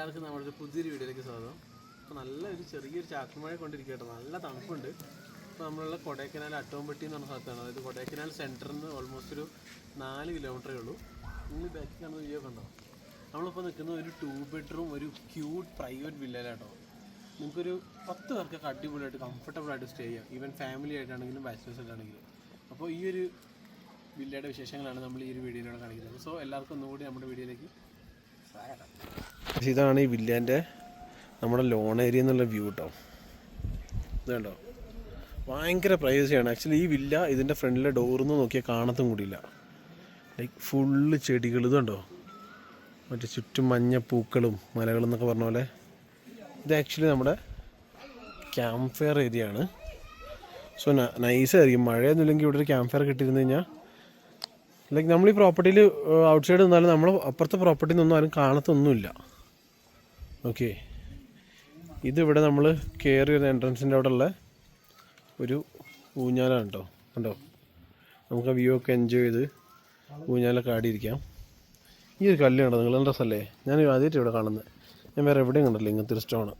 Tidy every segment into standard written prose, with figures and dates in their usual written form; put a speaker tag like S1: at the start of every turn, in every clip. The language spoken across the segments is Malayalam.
S1: എല്ലാവർക്കും നമ്മുടെ പുതിയൊരു വീഡിയോയിലേക്ക് സ്വാഗതം. അപ്പോൾ നല്ലൊരു ചെറിയൊരു ചാക്കുമഴ കൊണ്ടിരിക്കുക കേട്ടോ, നല്ല തണുപ്പുണ്ട്. ഇപ്പോൾ നമ്മളുള്ള കൊടൈക്കനാൽ അട്ടോമ്പട്ടി എന്ന് പറഞ്ഞ സ്ഥലത്താണ്. അതായത് കൊടൈക്കനാൽ സെൻറ്ററിൽ നിന്ന് ഓൾമോസ്റ്റ് ഒരു 4 കിലോമീറ്ററേ ഉള്ളൂ. നിങ്ങൾ ബാക്കി കാണുന്ന വീഡിയോ കണ്ടോ? നമ്മളിപ്പോൾ നിൽക്കുന്നത് ഒരു 2 ബെഡ്റൂം ഒരു ക്യൂട്ട് പ്രൈവറ്റ് വില്ലയിലാട്ടോ. നിങ്ങൾക്കൊരു 10 പേർക്കൊക്കെ അടിപൊളിയായിട്ട് കംഫർട്ടബിളായിട്ട് സ്റ്റേ ചെയ്യാം, ഈവൻ ഫാമിലി ആയിട്ടാണെങ്കിലും ബാച്ചിലേഴ്സ് ആയിട്ടാണെങ്കിലും. അപ്പോൾ ഈ ഒരു വില്ലയുടെ വിശേഷങ്ങളാണ് നമ്മൾ ഈ ഒരു വീഡിയോയിലൂടെ കാണിക്കുന്നത്. സോ എല്ലാവർക്കും ഒന്നുകൂടി നമ്മുടെ വീഡിയോയിലേക്ക് സ്വാഗതം. ഇതാണ് ഈ വില്ലേൻ്റെ നമ്മുടെ ലോൺ ഏരിയ എന്നുള്ള വ്യൂ കേട്ടോ. ഇതുണ്ടോ, ഭയങ്കര പ്രൈവസിയാണ്. ആക്ച്വലി ഈ വില്ല ഇതിൻ്റെ ഫ്രണ്ടിലെ ഡോറിൽ നിന്ന് നോക്കിയാൽ കാണത്തും കൂടിയില്ല. ലൈക്ക് ഫുള്ള് ചെടികൾ, ഇതുണ്ടോ മറ്റേ ചുറ്റും മഞ്ഞ പൂക്കളും മലകളും എന്നൊക്കെ പറഞ്ഞ പോലെ. ഇത് ആക്ച്വലി നമ്മുടെ ക്യാമ്പ് ഫയർ ഏരിയ ആണ്. സോ നൈസായിരിക്കും. മഴയൊന്നുമില്ലെങ്കിൽ ഇവിടെ ഒരു ക്യാമ്പ് ഫയർ കിട്ടിയിരുന്നു കഴിഞ്ഞാൽ ലൈക്ക് നമ്മൾ ഈ പ്രോപ്പർട്ടിയിൽ ഔട്ട് സൈഡ് നിന്നാലും നമ്മൾ അപ്പുറത്തെ പ്രോപ്പർട്ടിയിൽ നിന്നൊന്നും ആരും കാണത്തൊന്നുമില്ല. ഓക്കെ, ഇതിവിടെ നമ്മൾ കയറി ഒരു എൻട്രൻസിൻ്റെ അവിടെ ഉള്ള ഒരു ഊഞ്ഞാലാണ് കേട്ടോ. കണ്ടോ, നമുക്ക് ആ വ്യൂ ഒക്കെ എൻജോയ് ചെയ്ത് ഊഞ്ഞാലൊക്കെ ആടിയിരിക്കാം. ഈ ഒരു കല്ല് കണ്ടോ, നിങ്ങളുടെ ഡ്രസ്സല്ലേ? ഞാൻ ആദ്യമായിട്ട് ഇവിടെ കാണുന്നത്, ഞാൻ വേറെ എവിടെയും കണ്ടല്ലോ ഇങ്ങനത്തെ ഒരു സ്റ്റോണ്.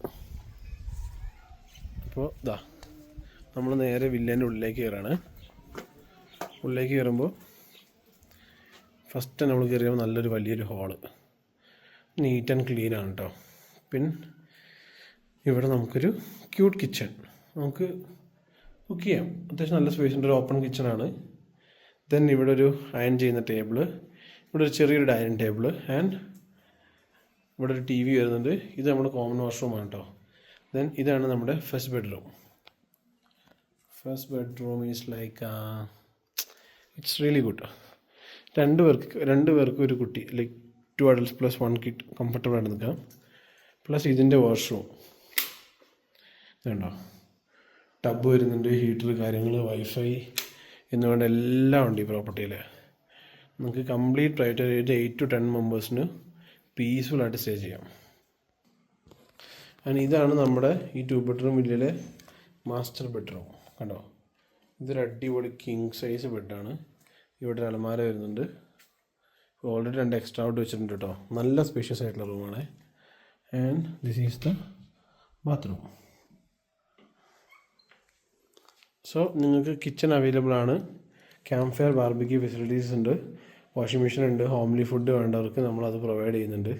S1: അപ്പോൾ ഇതാ നമ്മൾ നേരെ വില്ലേൻ്റെ ഉള്ളിലേക്ക് കയറാണ്. ഉള്ളിലേക്ക് കയറുമ്പോൾ ഫസ്റ്റ് നമ്മൾ കയറിയപ്പോൾ നല്ലൊരു വലിയൊരു ഹാള്, നീറ്റ് ആൻഡ് ക്ലീൻ ആണ് കേട്ടോ. പിന്നെ ഇവിടെ നമുക്കൊരു ക്യൂട്ട് കിച്ചൺ, നമുക്ക് കുക്ക് ചെയ്യാം. അത്യാവശ്യം നല്ല സ്പേസ് ഉണ്ട്, ഒരു ഓപ്പൺ കിച്ചണാണ്. ദെൻ ഇവിടെ ഒരു അയൺ ചെയ്യുന്ന ടേബിള്, ഇവിടെ ഒരു ചെറിയൊരു ഡൈനിങ് ടേബിള്, ആൻഡ് ഇവിടെ ഒരു TV വരുന്നുണ്ട്. ഇത് നമ്മുടെ കോമൺ വാഷ്റൂമാണ് കേട്ടോ. ദെൻ ഇതാണ് നമ്മുടെ first bedroom. First bedroom is like it's really good. രണ്ട് പേർക്ക് ഒരു കുട്ടി, ലൈക്ക് 2 adults plus 1 kid കംഫർട്ടബിളായിട്ട് നിൽക്കാം. പ്ലസ് ഇതിൻ്റെ വാഷ്റൂം ഇതുണ്ടോ, ടബ് വരുന്നുണ്ട്, ഹീറ്റർ കാര്യങ്ങൾ, വൈഫൈ എന്നുകൊണ്ട് എല്ലാം ഉണ്ട് ഈ പ്രോപ്പർട്ടിയിൽ. നമുക്ക് കംപ്ലീറ്റ് പ്രൈവറ്റ് ആയിട്ട് 8 to 10 മെമ്പേഴ്സിന് പീസ്ഫുള്ളായിട്ട് സ്റ്റേ ചെയ്യാം. ആൻഡ് ഇതാണ് നമ്മുടെ ഈ 2 bedroom വില്ലയിലെ മാസ്റ്റർ ബെഡ്റൂം. കണ്ടോ, ഇതൊരു അടിപൊളി കിങ് സൈസ് ബെഡാണ്. ഇവിടെ ഒരു അലമാര വരുന്നുണ്ട്. ഓൾറെഡി 2 എക്സ്ട്രാ ഔട്ട് വെച്ചിട്ടുണ്ട് കേട്ടോ. നല്ല സ്പേഷ്യസ് ആയിട്ടുള്ള റൂമാണ്. And this is the bathroom. So നിങ്ങൾക്ക് കിച്ചൺ അവൈലബിൾ ആണ്. ക്യാമ്പ് ഫയർ ബാർബിക്യൂ ഫെസിലിറ്റീസ് ഉണ്ട്, വാഷിംഗ് മെഷീൻ ഉണ്ട്, ഹോംലി ഫുഡ് വേണ്ടവർക്ക് നമ്മളത് പ്രൊവൈഡ് ചെയ്യുന്നുണ്ട്.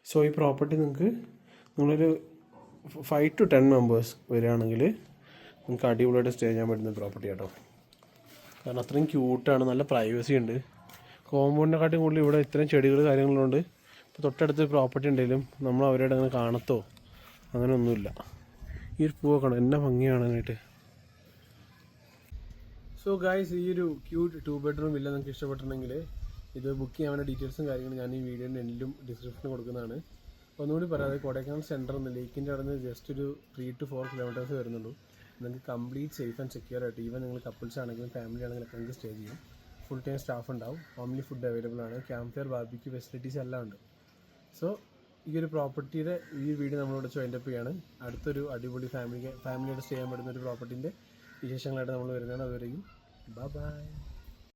S1: സോ ഈ പ്രോപ്പർട്ടി നിങ്ങളൊരു 5 to 10 മെമ്പേഴ്സ് വരികയാണെങ്കിൽ നിങ്ങൾക്ക് അടിപൊളിയായിട്ട് സ്റ്റേ ചെയ്യാൻ പറ്റുന്ന പ്രോപ്പർട്ടി കേട്ടോ. കാരണം അത്രയും ക്യൂട്ടാണ്, നല്ല പ്രൈവസി ഉണ്ട്. കോമ്പൗണ്ടിനെക്കാട്ടും കൂടുതൽ ഇവിടെ ഇത്രയും ചെടികൾ കാര്യങ്ങളുണ്ട്. ഇപ്പോൾ തൊട്ടടുത്ത് പ്രോപ്പർട്ടി ഉണ്ടെങ്കിലും നമ്മൾ അവരോട് അങ്ങനെ കാണത്തോ അങ്ങനെ ഒന്നുമില്ല. ഈ ഒരു പൂവൊക്കെ ഉണ്ട്, എന്നെ ഭംഗിയാണ് കാണാനായിട്ട്. സോ ഗായ്സ്, ഈ ഒരു ക്യൂട്ട് 2 bedroom വില്ല നിങ്ങൾക്ക് ഇഷ്ടപ്പെട്ടിട്ടുണ്ടെങ്കിൽ ഇത് ബുക്ക് ചെയ്യാനുള്ള ഡീറ്റെയിൽസും കാര്യങ്ങളും ഞാൻ ഈ വീഡിയോൻ്റെ എൻഡിലും ഡിസ്ക്രിപ്ഷനിൽ കൊടുക്കുന്നതാണ്. ഒന്നുകൂടി പറയാതെ, കൊടൈക്കനാൽ സെൻറ്ററിൽ നിന്ന് ലേക്കിൻ്റെ അവിടെ നിന്ന് ജസ്റ്റ് ഒരു 3 to 4 kilometers വരുന്നുള്ളൂ. നിങ്ങൾക്ക് കംപ്ലീറ്റ് സേഫ് ആൻഡ് സെക്യൂർ ആയിട്ട്, ഈവൻ നിങ്ങൾ കപ്പിൾസ് ആണെങ്കിലും ഫാമിലി ആണെങ്കിലും ഒക്കെ നിങ്ങൾക്ക് സ്റ്റേ ചെയ്യും. ഫുൾ ടൈം സ്റ്റാഫ് ഉണ്ടാവും, ഹോംലി ഫുഡ് അവൈലബിൾ ആണ്, ക്യാമ്പ് ഫയർ ബാർബിക്യൂ ഫെസിലിറ്റീസ് എല്ലാം ഉണ്ട്. സോ ഈ ഒരു പ്രോപ്പർട്ടിയുടെ ഈ വീഡിയോ നമ്മളിവിടെ വൈൻഡപ്പ് ചെയ്യാണ്. അടുത്തൊരു അടിപൊളി ഫാമിലിയായിട്ട് സ്റ്റേ ചെയ്യാൻ പറ്റുന്ന ഒരു പ്രോപ്പർട്ടിൻ്റെ വിശേഷങ്ങളായിട്ട് നമ്മൾ വരുന്നതാണ്. അതുവരെയും ബൈ ബൈ.